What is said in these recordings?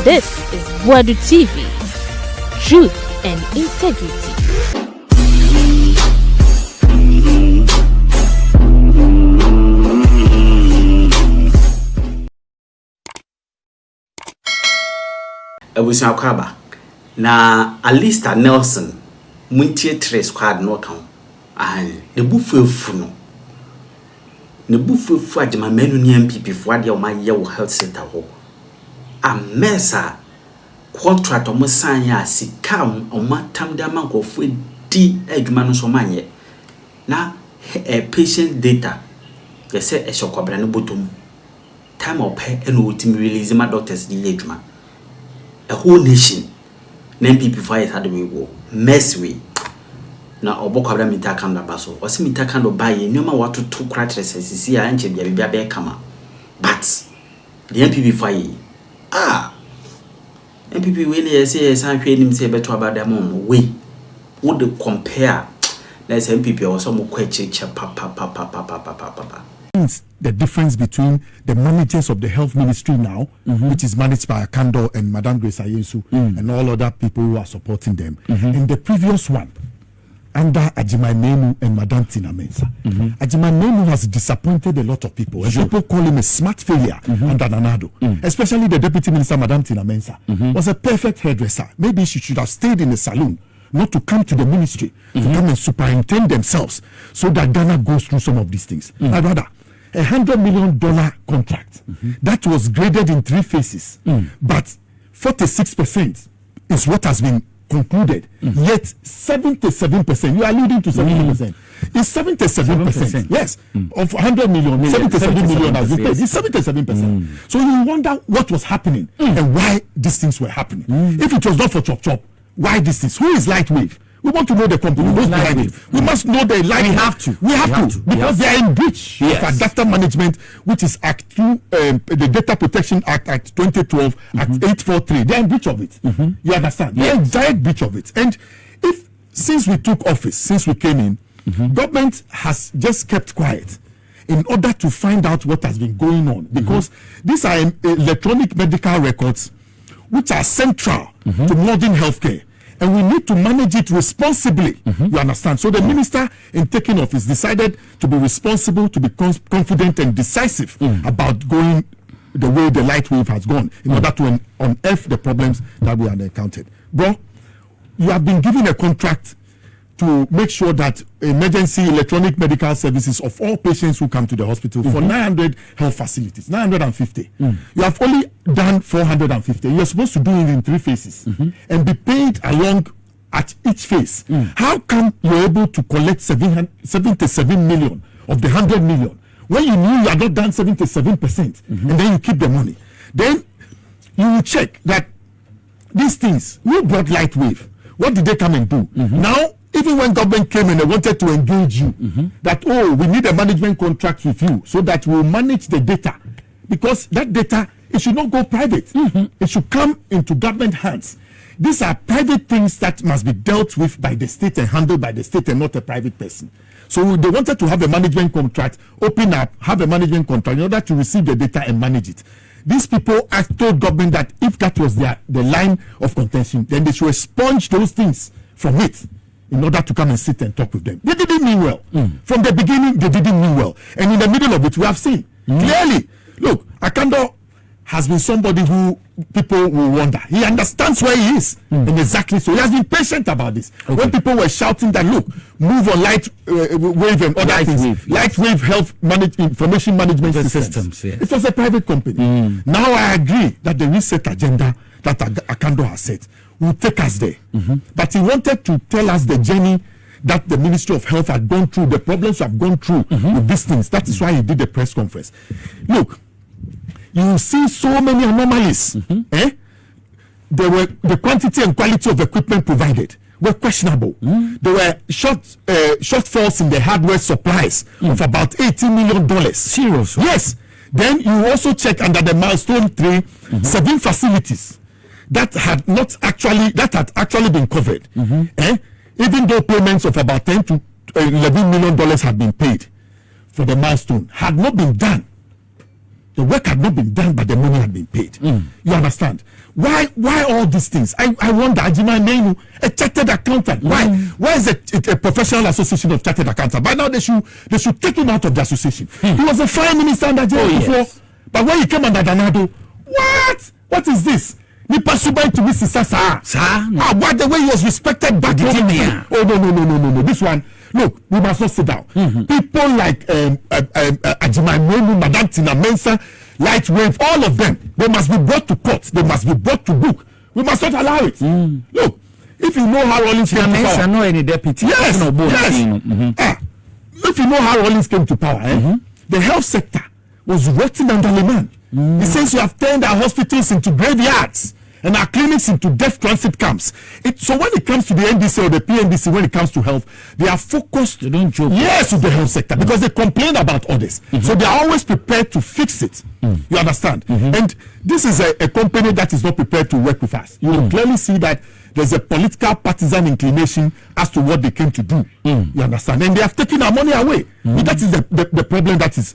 This is Boadu TV. Truth and integrity. Abusia kwaba na Alistair Nelson muntie tre squad no kan ne bufuefu no ne bufuefu Agyeman Manu ni MPP fo ade o maye wo health center ho amesa contract o musan ya sikam o matam da mankofo di adwuma no so manye na patient data they say e shokobra no botom time of pay and ultimate release my doctors di adwuma a whole nation name people fight had we go mess we na obokabra mita kanda baso wasi mita kando baye nyoma watu to cratres sisi ya nche bia be kama but the MPP fight MPP we ne say san hwe nim say beto abada mom we would compare let's MPP or some kweche papa the difference between the managers of the health ministry now, which is managed by Akando and Madam Grace Ayesu and all other people who are supporting them, and the previous one under Agyeman Manu and Madam Tina Mensah. Agyeman Manu has disappointed a lot of people, and people call him a smart failure under Nanado, especially the Deputy Minister Madam Tina Mensah was a perfect hairdresser. Maybe she should have stayed in the salon, not to come to the ministry to come and superintend themselves, so that Ghana goes through some of these things. I'd rather $100 million contract that was graded in 3 phases, but 46% is what has been concluded. Yet 77%, you are alluding to 70%. It's 77%. Yes, of 100 million, 77 million has been paid. It's 77%. So you wonder what was happening and why these things were happening. If it was not for chop, why this thing? Who is Lightwave? We want to know the company. We must know the light. We have to because they are in breach of our data management, which is Act 2, the Data Protection Act 2012, Act 843. They are in breach of it. You understand? They are in direct breach of it. And if since we took office, since we came in, government has just kept quiet in order to find out what has been going on, because these are electronic medical records which are central to modern healthcare. And we need to manage it responsibly. You understand? So the minister, in taking office, decided to be responsible, to be confident and decisive about going the way the Lightwave has gone in order to unearth the problems that we had encountered. Bro, you have been given a contract to make sure that emergency electronic medical services of all patients who come to the hospital for 900 health facilities, 950. You have only done 450. You're supposed to do it in 3 phases and be paid along at each phase. How come you're able to collect 77 million of the 100 million when you knew you had not done 77% and then you keep the money? Then you will check that these things, who brought Lightwave? What did they come and do? Now, even when government came and they wanted to engage you, that, we need a management contract with you so that we'll manage the data. Because that data, it should not go private. It should come into government hands. These are private things that must be dealt with by the state and handled by the state and not a private person. So they wanted to have a management contract, open up, have a management contract in order to receive the data and manage it. These people told government that if that was the line of contention, then they should expunge those things from it, in order to come and sit and talk with them. They didn't mean well. From the beginning, they didn't mean well. And in the middle of it, we have seen clearly, look, Akando has been somebody who people will wonder. He understands where he is. And exactly so. He has been patient about this. When people were shouting that, look, move on Lightwave and other things. Lightwave health information management systems. It was a private company. Now I agree that the reset agenda that Akando has set will take us there. But he wanted to tell us the journey that the Ministry of Health had gone through, the problems we have gone through with these things. That is why he did the press conference. Look, you will see so many anomalies. The quantity and quality of equipment provided were questionable. There were shortfalls in the hardware supplies of about $18 million. Serious? Yes. Then you also check under the milestone 3, 7 facilities that had actually been covered. Even though payments of about $10 to $11 million had been paid for the milestone, had not been done. The work had not been done, but the money had been paid. You understand? Why all these things? I wonder, Agyeman Manu, a chartered accountant. Why is it a professional association of chartered accountants? By now they should take him out of the association. He was a fine minister under Nigeria before. Yes. But when he came under Danado, what is this? Nipa Subai to be Sasa. What the way he was respected back then? Oh no. This one. Look, we must not sit down. People like Agyeman Manu, Madam Tina Mensah, Lightwave, all of them, they must be brought to court. They must be brought to book. We must not allow it. Look, if you know how Rollins came to power, know any deputy. Yes. If you know how Rollins came to power, the health sector was rotting under Liman. He says you have turned our hospitals into graveyards and our clinics into death transit camps. So when it comes to the NDC or the PNDC, when it comes to health, they are focused, with the health sector because they complain about others. So they are always prepared to fix it. You understand? And this is a company that is not prepared to work with us. You will clearly see that there's a political partisan inclination as to what they came to do. You understand? And they have taken our money away. That is the problem that is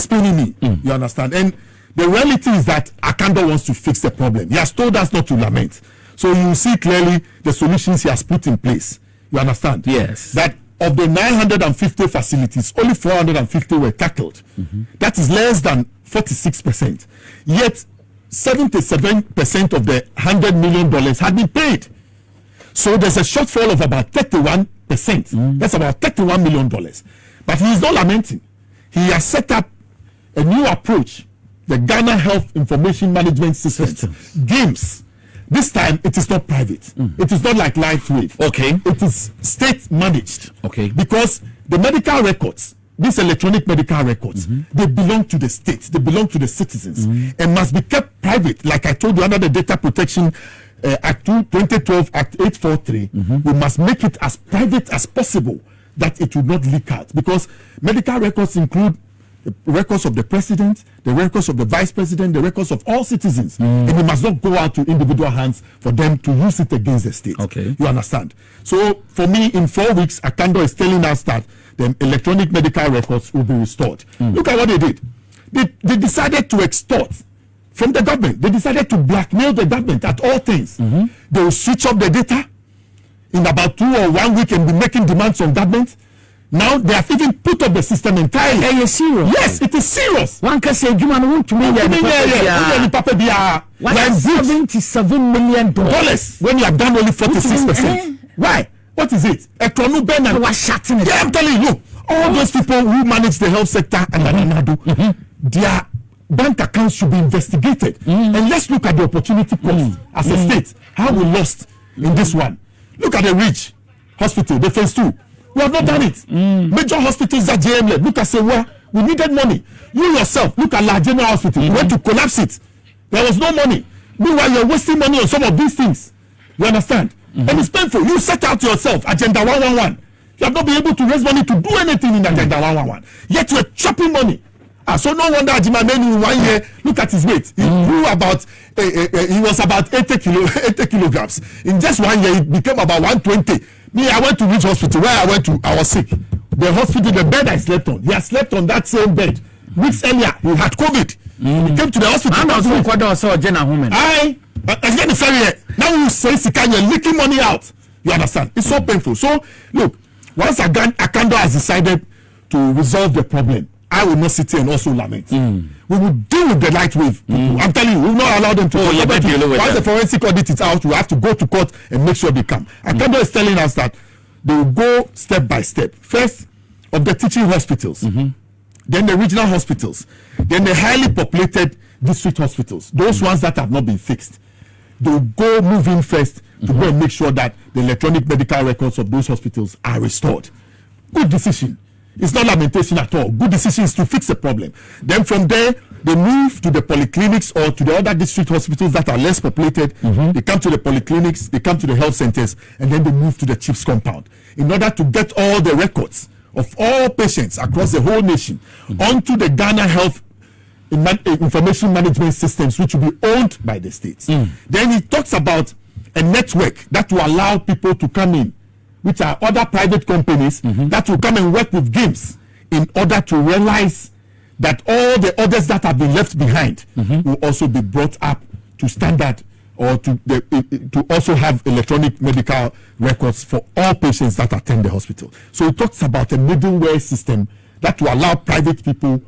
paining me. You understand? And the reality is that Akando wants to fix the problem. He has told us not to lament. So you see clearly the solutions he has put in place. You understand? Yes. That of the 950 facilities, only 450 were tackled. That is less than 46%. Yet 77% of the $100 million had been paid. So there's a shortfall of about 31%. That's about $31 million. But he is not lamenting. He has set up a new approach. The Ghana Health Information Management System. GIMS. This time, it is not private. It is not like Lightwave. Okay. It is state managed. Okay. Because the medical records, these electronic medical records, they belong to the state. They belong to the citizens and must be kept private. Like I told you, under the Data Protection Act 2012, Act 843, we must make it as private as possible that it will not leak out. Because medical records include the records of the president, the records of the vice president, the records of all citizens. And it must not go out to individual hands for them to use it against the state. Okay. You understand? So for me, in 4 weeks, Akando is telling us that the electronic medical records will be restored. Look at what they did. They decided to extort from the government. They decided to blackmail the government at all things. They will switch off the data in about 2 or 1 week and be making demands on government. Now they have even put up the system entirely. Are you serious? Yes, it is serious. One can say Agyeman Manu to me. $77 million when you have done only 46%. Why? What is it? A Kronu Bernard was shutting it. Yeah, I'm telling you, all those people who manage the health sector and Nanado, their bank accounts should be investigated. And let's look at the opportunity cost as a state. How we lost in this one. Look at the Ridge Hospital, the phase 2. We have not done it. Major hospitals at JM, look at Sewa, we needed money. You yourself, look at La General Hospital, you went to collapse it. There was no money. Meanwhile, you're wasting money on some of these things. You understand? And it's painful. You set out yourself, Agenda 111. You have not been able to raise money to do anything in Agenda 111. Yet you're chopping money. So no wonder Agyeman Manu in 1 year, look at his weight. He grew about, he was about 80 kilograms. In just 1 year, he became about 120. Me, I went to Ridge Hospital. Where I went to, I was sick. The hospital, the bed I slept on, he had slept on that same bed. Weeks earlier, he had COVID. He came to the hospital. I'm also quite also a general woman. Again, now you say you're leaking money out. You understand? It's so painful. So, look, once Akando has decided to resolve the problem, I will not sit here and also lament. We will deal with the Lightwave people. I'm telling you, we will not allow them to. Once the forensic audit is out, we have to go to court and make sure they come. Akando is telling us that they will go step by step. First, of the teaching hospitals, then the regional hospitals, then the highly populated district hospitals, those ones that have not been fixed. They will go move in first to go and make sure that the electronic medical records of those hospitals are restored. Good decision. It's not lamentation at all. Good decision is to fix the problem. Then from there, they move to the polyclinics or to the other district hospitals that are less populated. They come to the polyclinics, they come to the health centers, and then they move to the chief's compound in order to get all the records of all patients across the whole nation onto the Ghana Health Information Management Systems, which will be owned by the states. Then he talks about a network that will allow people to come in, which are other private companies that will come and work with games in order to realize that all the others that have been left behind will also be brought up to standard, or to also have electronic medical records for all patients that attend the hospital. So it talks about a middleware system that will allow private people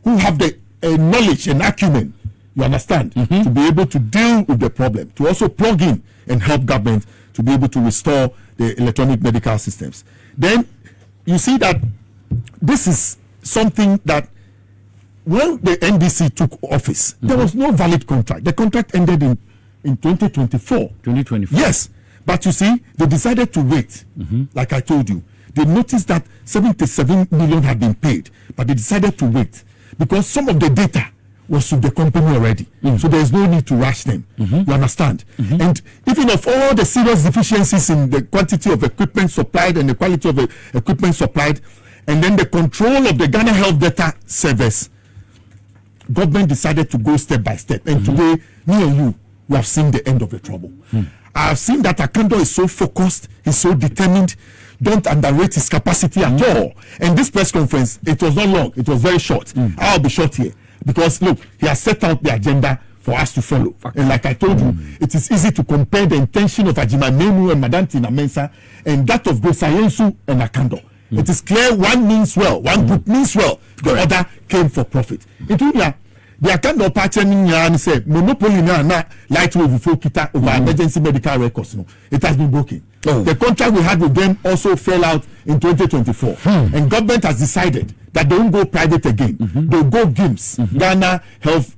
who have the knowledge and acumen, you understand, to be able to deal with the problem, to also plug in and help government to be able to restore the electronic medical systems. Then you see that this is something that when the NDC took office, there was no valid contract. The contract ended in 2024. 2024. Yes. But you see, they decided to wait. Like I told you, they noticed that 77 million had been paid, but they decided to wait because some of the data was with the company already. So there is no need to rush them. You understand? And even of all the serious deficiencies in the quantity of equipment supplied and the quality of the equipment supplied, and then the control of the Ghana Health Data Service, government decided to go step by step. And today, me and you, we have seen the end of the trouble. I have seen that Akando is so focused, he's so determined. Don't underrate his capacity at all. And this press conference, it was not long, it was very short. I'll be short here because look, he has set out the agenda for us to follow. And like I told you, it is easy to compare the intention of Agyeman Manu and Madam Tina Mensah and that of Grace Ayensu and Akando. It is clear one means well, one group means well, the other came for profit. The Akando party and say monopoly na lightweight kita over emergency medical records. No, it has been broken. The contract we had with them also fell out in 2024, and government has decided that they won't go private again. They'll go GIMS, Ghana Health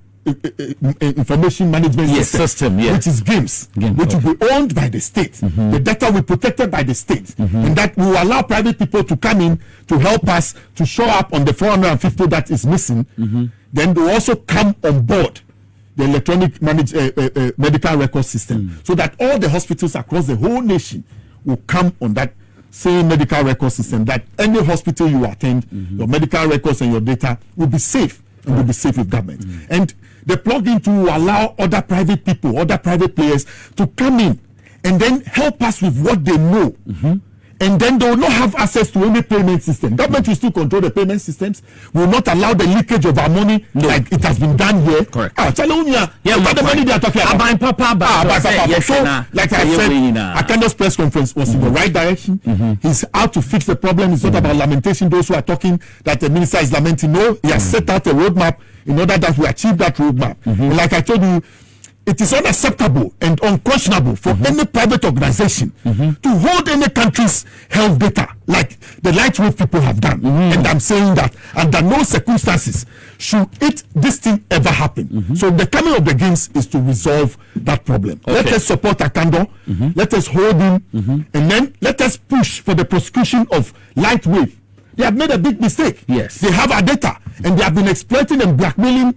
Information Management System, which is GIMS, which will be owned by the state. The data will be protected by the state, and that will allow private people to come in to help us to show up on the 450 that is missing. Then they will also come on board the electronic medical record system, so that all the hospitals across the whole nation will come on that same medical record system, that any hospital you attend, your medical records and your data will be safe, and will be safe with government. And the plug-in to allow other private people, other private players to come in and then help us with what they know. And then they will not have access to any payment system. Government will still control the payment systems, will not allow the leakage of our money like it has been done here. Correct. The money they are talking about. So, like I said, Akando's press conference was in the right direction. He's out to fix the problem. It's not about lamentation. Those who are talking that the minister is lamenting, no, he has set out a roadmap in order that we achieve that roadmap. And like I told you, it is unacceptable and unconscionable for any private organization to hold any country's health data like the lightweight people have done. And I'm saying that under no circumstances should this thing ever happen. So the coming of the games is to resolve that problem. Let us support Akando, let us hold him, and then let us push for the prosecution of lightweight. They have made a big mistake. Yes. They have our data and they have been exploiting and blackmailing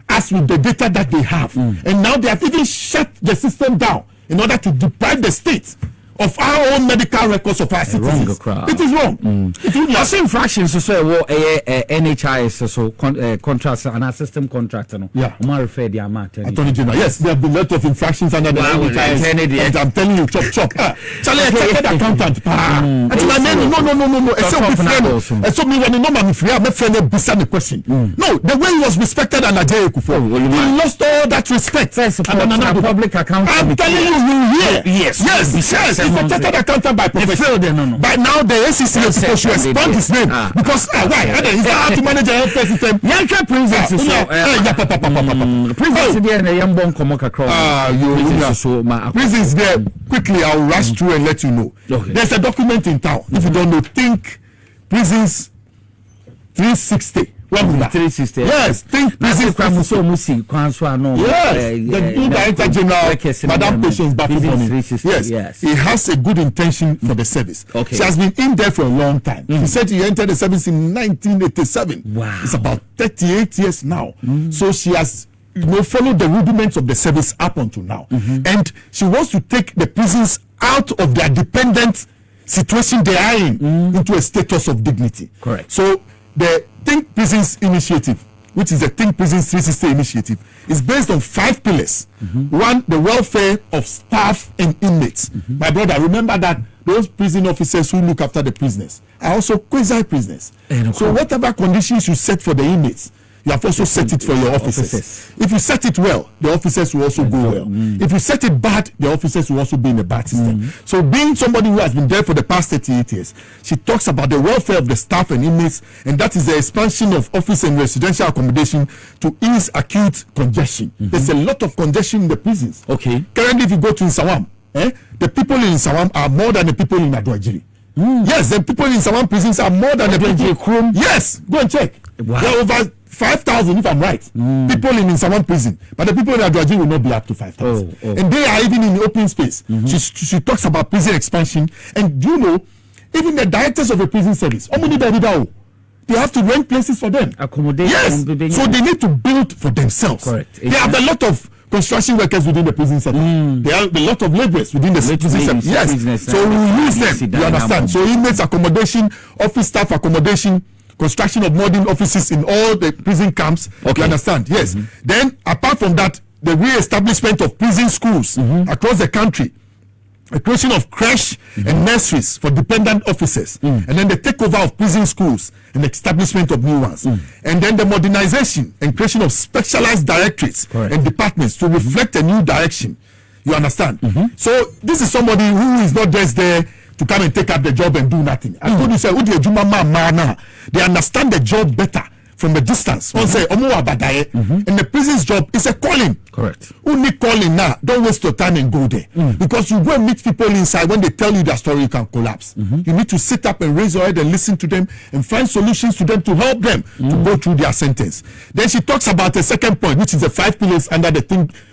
us with the data that they have. And now they have even shut the system down in order to deprive the state of our own medical records of our citizens. It is wrong. As infractions, so NHIS, so contracts and our system contract. Yeah. Attorney General. Yes, there have been a lot of infractions under the NHIS. And I'm telling you, chop. Charlie, a accountant. No. So me when I'm free, I'm friend beside the question. No, the way he was respected and Ajay Kufo, he lost all that respect. Public accountant. I'm telling you hear. Yes. He's a chartered accountant by profession. By now, the ACC is supposed to respond his name because why? He's not how to manage a health system. Yanka Princess Prisons there. Quickly, I'll rush through and let you know. There's a document in town. If you don't know, think Prisons 360. 360. Yes, think Prisons 360. Yes, the new Director General, Madam Patience Bafuboni. Yes, he has a good intention for the service. She has been in there for a long time. She said he entered the service in 1987. Wow. It's about 38 years now. So she has followed the rudiments of the service up until now. And she wants to take the prisons out of their dependent situation they are in into a status of dignity. Correct. So the Think Prisons Initiative, which is a Think Prisons 360 initiative, is based on 5 pillars. One, the welfare of staff and inmates. My brother, remember that those prison officers who look after the prisoners are also quasi-prisoners. So whatever conditions you set for the inmates, you have also set it for your officers. If you set it well, the officers will also go well. If you set it bad, the officers will also be in a bad system. So being somebody who has been there for the past 38 years, she talks about the welfare of the staff and inmates, and that is the expansion of office and residential accommodation to ease acute congestion. There's a lot of congestion in the prisons. Okay. Currently, if you go to Nsawam, the people in Nsawam are more than the people in Adoajiri. Yes, the people in Nsawam prisons are more than the people. Yes, go and check. Wow. There are over 5,000, if I'm right, people in Nsawam prison, but the people in Adoajiri will not be up to 5,000. And they are even in the open space. She talks about prison expansion, and you know, even the directors of the prison service, they have to rent places for them. Accommodation. Yes, so they need to build for themselves. Correct. They have a lot of construction workers within the prison sector. There are a lot of laborers within the prison sector. Yes, so we use them. You understand? So inmates accommodation, office staff accommodation, construction of modern offices in all the prison camps. You understand? Yes. Then apart from that, the re-establishment of prison schools across the country, a creation of creche and nurseries for dependent officers, and then the takeover of prison schools and establishment of new ones, and then the modernization and creation of specialized directorates and departments to reflect a new direction. You understand? So this is somebody who is not just there to come and take up the job and do nothing. I told you, say, they understand the job better from a distance. And the prison's job is a calling. Correct. Only calling now. Don't waste your time and go there. Because you go and meet people inside, when they tell you their story, you can collapse. You need to sit up and raise your head and listen to them and find solutions to them to help them to go through their sentence. Then she talks about the second point, which is the 5 pillars under the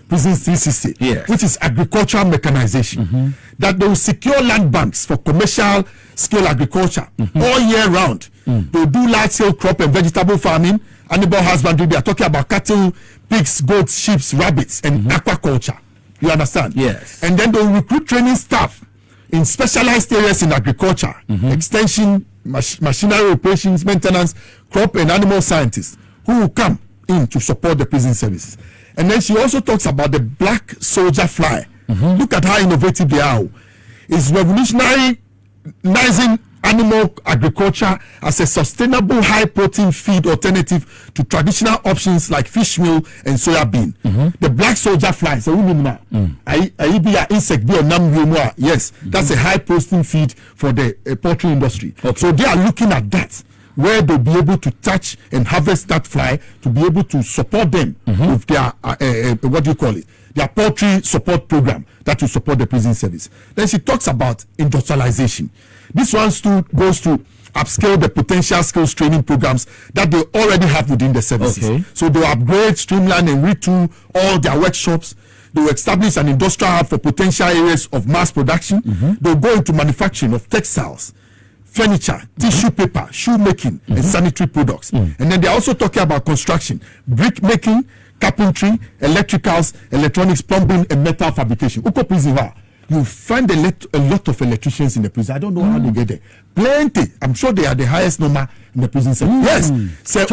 Prison 360, which is agricultural mechanization. That they will secure land banks for commercial scale agriculture all year round. They will do large scale crop and vegetable farming, animal husbandry. They are talking about cattle, pigs, goats, sheep, rabbits, and aquaculture. You understand? Yes. And then they will recruit training staff in specialized areas in agriculture, extension, machinery operations, maintenance, crop and animal scientists who will come in to support the prison services. And then she also talks about the black soldier fly. Look at how innovative they are. It's revolutionizing animal agriculture as a sustainable high protein feed alternative to traditional options like fish meal and soya bean. The black soldier fly, so insect, yes, that's a high protein feed for the poultry industry. So they are looking at that, where they'll be able to touch and harvest that fly to be able to support them with their their poultry support program that will support the prison service. Then she talks about industrialization. This one too goes to upscale the potential skills training programs that they already have within the services. So they'll upgrade, streamline, and retool all their workshops. They will establish an industrial hub for potential areas of mass production. They'll go into manufacturing of textiles, furniture, tissue paper, shoemaking, and sanitary products. And then they're also talking about construction, brick making, carpentry, electricals, electronics, plumbing, and metal fabrication. You find a lot of electricians in the prison. I don't know how they get there. Plenty. I'm sure they are the highest number in the prison center. Yes. So I've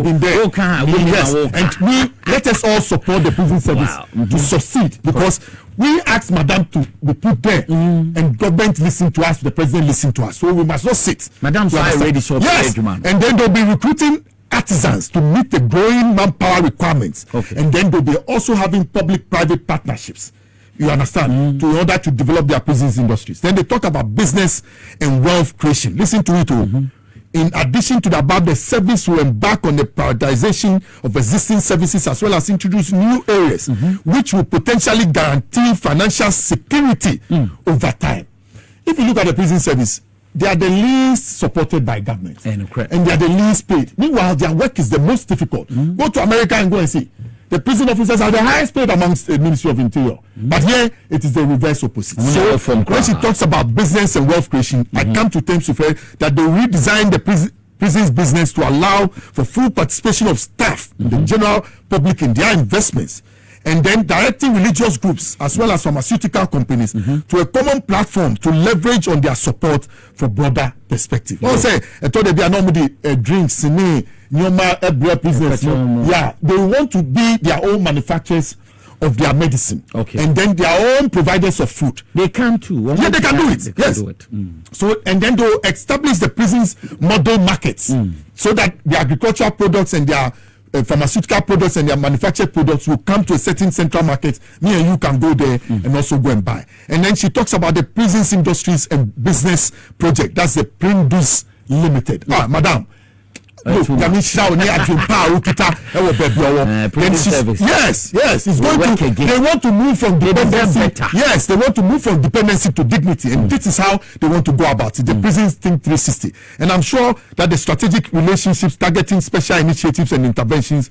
been there. Yes. And let us all support the prison service to succeed, because we asked Madam to be put there, and government listen to us, the president listen to us. So we must not sit. Madam's already so yes. And then they'll be recruiting artisans to meet the growing manpower requirements. And then they'll be also having public-private partnerships. You understand? In order to develop their prisons industries. Then they talk about business and wealth creation. Listen to it. In addition to the above, the service will embark on the prioritization of existing services as well as introduce new areas, which will potentially guarantee financial security over time. If you look at the prison service, they are the least supported by government. And they are the least paid. Meanwhile, their work is the most difficult. Go to America and go and see. The prison officers are the highest paid amongst the Ministry of Interior. But here, it is the reverse opposite. So when she talks about business and wealth creation, I come to terms with her that they redesign the prison's business to allow for full participation of staff, the general public in their investments, and then directing religious groups as well as pharmaceutical companies to a common platform to leverage on their support for broader perspective. Say, I thought they are normally drinks, business. Yeah, they want to be their own manufacturers of their medicine. Okay. And then their own providers of food. They can too. Yeah, they can do it. Yes. Do it. So, and then they'll establish the prisons model markets so that the agricultural products and their pharmaceutical products and their manufactured products will come to a certain central market. Me and you can go there and also go and buy. And then she talks about the prisons industries and business project. That's the Prindus Limited. Madam. Look, yes, it's going to. They want to move from dependency. Yes, they want to move from dependency to dignity, and this is how they want to go about it. The prisons think 360, and I'm sure that the strategic relationships targeting special initiatives and interventions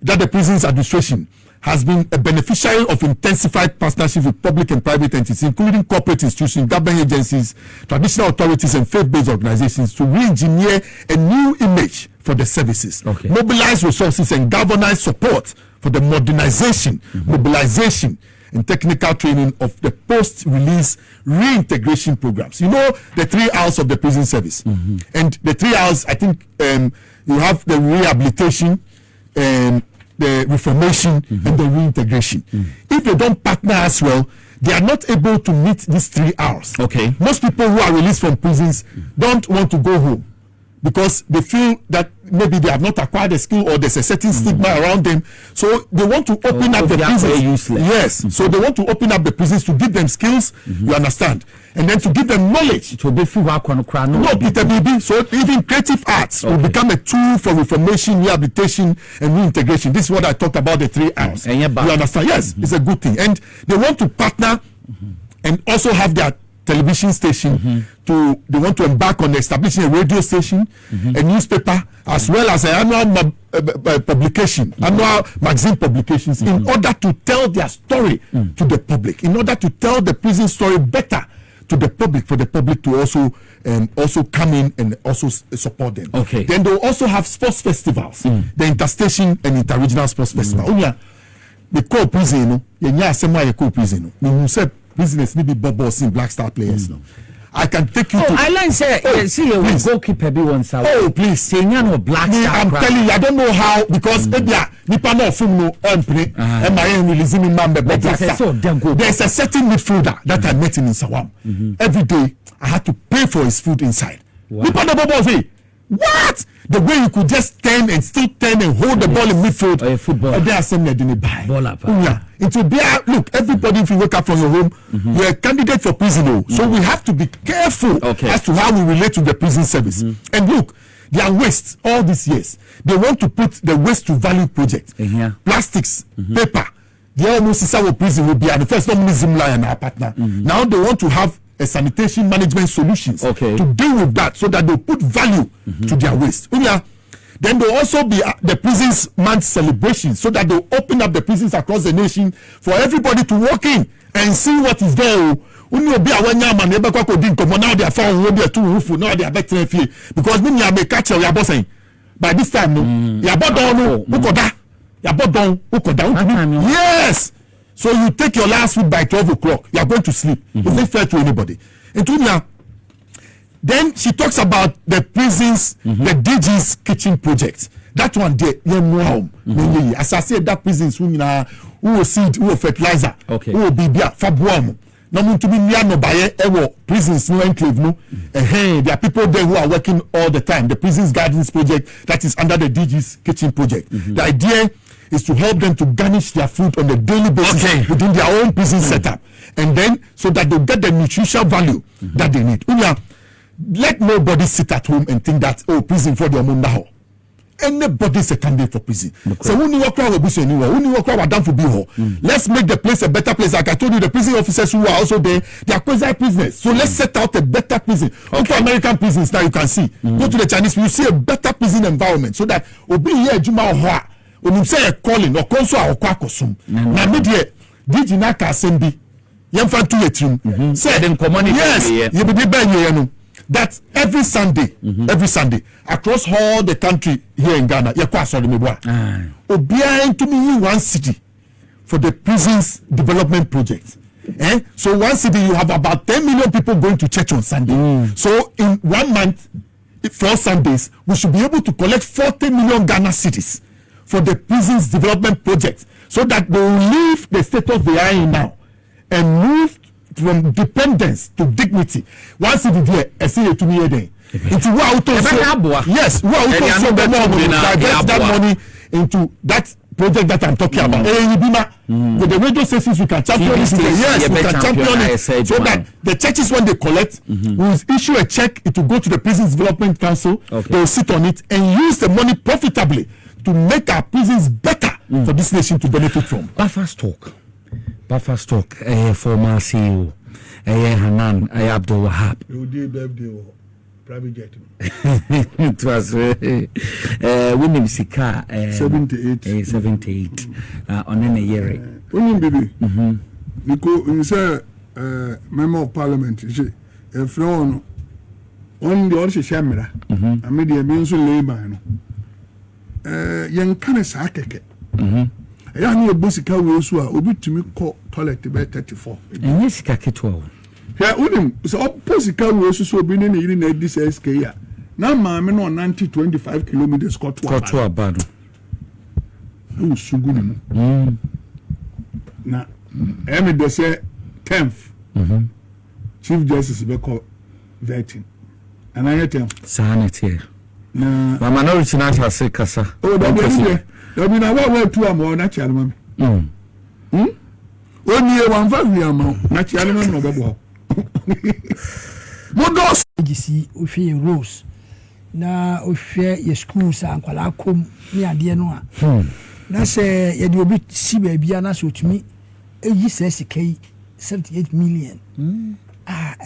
that the prisons administration has been a beneficiary of intensified partnership with public and private entities, including corporate institutions, government agencies, traditional authorities, and faith-based organizations, to re-engineer a new image for the services, mobilize resources, and galvanize support for the modernization, mobilization, and technical training of the post-release reintegration programs. You know the 3 hours of the prison service, and the 3 hours. I think you have the rehabilitation, the reformation, and the reintegration. If they don't partner as well, they are not able to meet these 3 hours. Okay. Most people who are released from prisons don't want to go home because they feel that maybe they have not acquired a skill or there's a certain stigma around them. So they want to open up the prisons. Yes. So they want to open up the prisons to give them skills, you understand, and then to give them knowledge. So even creative arts will become a tool for reformation, rehabilitation, and reintegration. This is what I talked about, the 3 hours. You understand? Yes, it's a good thing. And they want to partner and also have their television station they want to embark on establishing a radio station, a newspaper, as well as an annual publication, annual magazine publications, in order to tell their story to the public, in order to tell the prison story better to the public, for the public to also come in and also support them. Okay. Then they'll also have sports festivals, the interstation and interregional sports festival. The core prison, prison, business need be bubbles in Black Star players. I can take you to. I like say, see a goalkeeper be one side. Oh, please. Say no Black Star. I'm telling you, I don't know how, because nipa no film no play. And my releasing in Mambe Black Star. There's a certain midfielder that I met in Sawam. Every day I had to pay for his food inside. Nipa no bubbles. What? The way you could just turn and still turn and hold the ball in midfield. Or a football. They are saying they didn't buy. Baller. It will be look, everybody, if you wake up from your home, you're a candidate for prison. So we have to be careful as to how we relate to the prison service. And look, their waste all these years, they want to put the waste to value project. Plastics, paper. They almost is our prison will be at the first Zimla and our partner. Now they want to have a sanitation management solutions to deal with that, so that they put value to their waste. Then there will also be the prisons month celebration, so that they'll open up the prisons across the nation for everybody to walk in and see what is there. Now they are because me catch by this time yes. So you take your last food by 12 o'clock. You are going to sleep. Is it fair to anybody? And then she talks about the prisons, the DG's kitchen project. That one there, as I said, that prisons who will seed, who will fertilizer, who will be fabuam. No to be near no buy prisons no enclave no. There are people there who are working all the time. The prisons gardens project that is under the DG's kitchen project. The idea is to help them to garnish their food on a daily basis within their own prison setup, and then so that they get the nutritional value that they need. Let nobody sit at home and think that prison for their own. Anybody is a candidate for prison. So when you walk around with anywhere, when you walk around down for let's make the place a better place. Like I told you, the prison officers who are also there, they are quasi prisoners. So let's set out a better prison. Go to American prisons now, you can see. Go to the Chinese, you see a better prison environment, so that obi here Juma or when you say a calling or console or kwakosum. Na media did you not assemble? Yam fan to a team. Said in community. Yes, you be the that every Sunday across all the country here in Ghana, you pass on the Meboa. Obiang to me one city for the prisons development project. So one city you have about 10 million people going to church on Sunday. So in 1 month, 4 Sundays, we should be able to collect 40 million Ghana cedis for the prisons development project so that they will leave the status they are in now and move from dependence to dignity. Once it is there, I see it to me again. Into what yes, divert that money into that project that I'm talking about. With the radio stations, we can champion it. Yes, we can champion it so that the churches, when they collect, will issue a check. It will go to the Prisons Development Council. They will sit on it and use the money profitably to make our prisons better for this nation to benefit from. Buffer's talk, former CEO, Hanan, Abdul Wahab. Private jet. It was winning Sika 78 on any year. Winning baby. Because you say member of parliament, a flown on the Orsi Shamra, a media means labor. Young Kanasake. I am a Busica Wosua, Obi to me call toilet to bed 34. And yes, Kakito. Yeah, so opposite car was so being in this SK. Now, mamma, no 25 kilometers got to a bad. Oh, so good. Now, Emmy, they say 10th. Chief Justice Beko vetting. And I tell sanity. My minority not has say Casa. Oh, there'll be no way to a more natural. 1 year, 1 5 year, natural, no better. Modos GC ofi Rose na ofi ye schools ankwala kom ni ade no a na se ye de obi si ba bia na so tumi eyi sesikai 78 million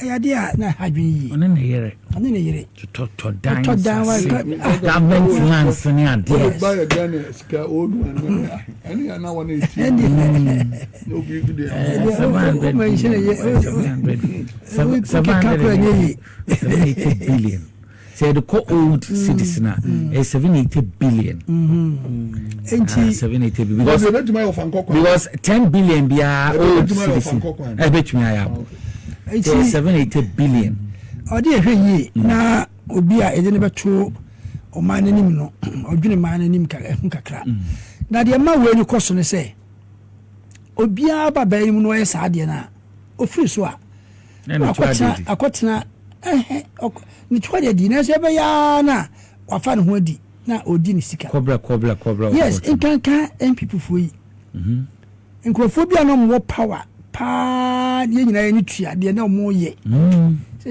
ya de na hadwen yi one na yere to dan government lands ni ade buy again ska old one any na one is no be good 780 billion. Say the old citizen is 780 billion. 780 billion because 10 billion be old citizen. I bet me I am. 780 billion. Odi ehwe na obi a ede ne beto o man anim no odwene man anim kakra na de ma we ni koso ne se obi a ba ba anim no ye sa de na ofiri so a akotena ni twade di na se be ya na wafa ne ho di na odi ni sika cobra yes inkanka MPP foyi nkrofobia no mo power pa de nyina ni tua de na mo ye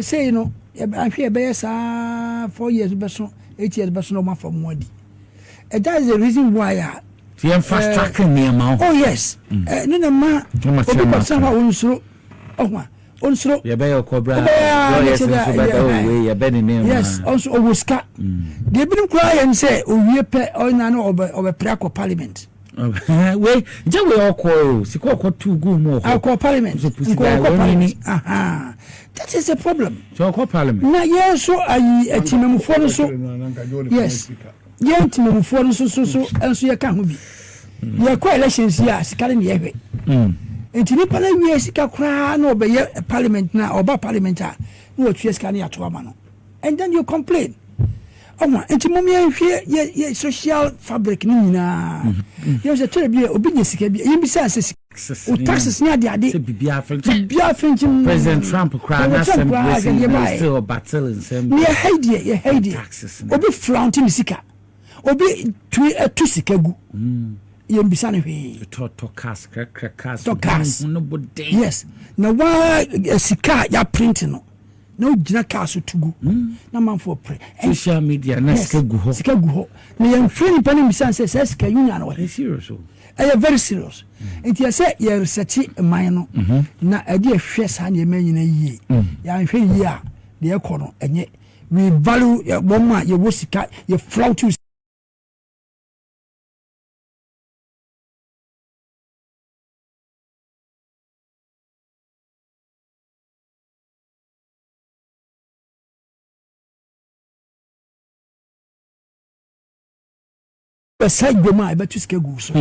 say no I fear be 4 years beso 8 years beso no ma for modi and that is the reason why the infrastructure near oh yes no na ma obi person wa onsuro onsuro ye be your cobra yes also owoska de binim kura yen say owie pe ona no obe pre parliament we jawe okwo sikoko tu gu mu okwo parliament aha that is a problem so okwo parliament na yeso ayi atimemufo no so yes yentimemufo no so enso ye ka ho bi ye kwa elections ya sikare ne yehwe entini pa na wie sika kra na obeye parliament na oba parliament a no otwe sika na ya to ama no and then you complain entimomi enhwe ye social fabric ni nyina ye se tere bia obi nye sika bia yimbi sa se o taxes ni ade bibia french President Trump cry na still battle in same ye heidi obi flaunt ni sika obi tu sika gu yimbi sa ne hwe to cast no body yes na wa sika ya print no no gina kaso tugu na man for pre social media na sika gu ho na yan free pani misan say sika yunya na wa serious very serious it you say you research man no na ade ahwe sa na ma nyina yie ya nhwe yie a de ekono enye we value one ye wo sika ye flout to side the my but to skegu so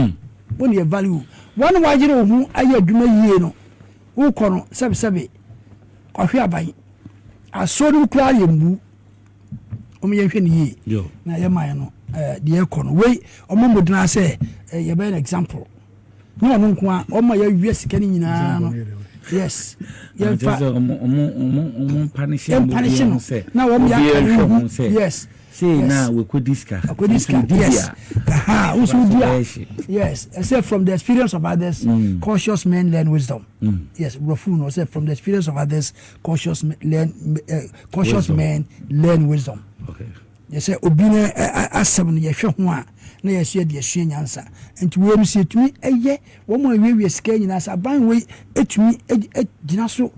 when you value one wajire ohu aye adwuma yie no wo kono sebe kwahwe aban aso no kura ye mbu o me yenhwe ne yie na ye man no the econ way omo modina say you be an example no no nko a omo ya wie sika ni nyina no yes ya fa punish na omo ya yes say now we could discuss yes also yes except from the experience of others cautious men learn wisdom yes Rafuno said from the experience of others cautious men learn wisdom. Okay. They say obine asem no ye hwe ho a na ye so de asua nyansa enti we mu se tumi eye wo mo awie sika nyina sa ban we etumi gina so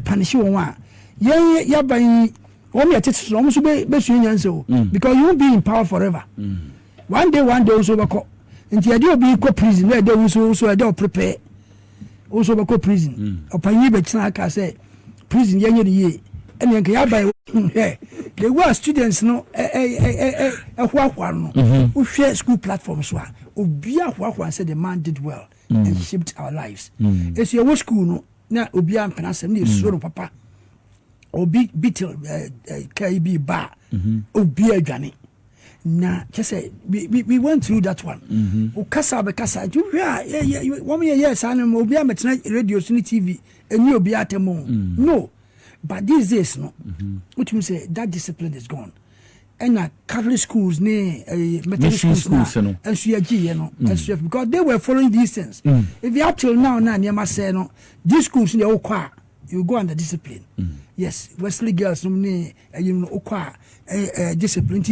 punish won a ye ban wo me tete so mo so be sua nyansa o because you won't be in power forever. One day also bako enti ye de obi ko prison na de so de prepare also bako prison opanyi be tena aka say prison ye ye and yank yabai they were students no who share school platforms wa obia who said the man did well and shaped our lives. It's your school no na obia mpena sem na so no papa obi bitel KB bar obia adwane na just we went through that one ukasa be kasa you one year san obia metena radio ni TV eni obia atemo no. But these days, no, which means that discipline is gone. And Catholic schools, Methodist schools, and CG, because they were following these things. If you up till now, say no, these schools in the Okwa, you go under discipline. Yes, Wesley girls, discipline.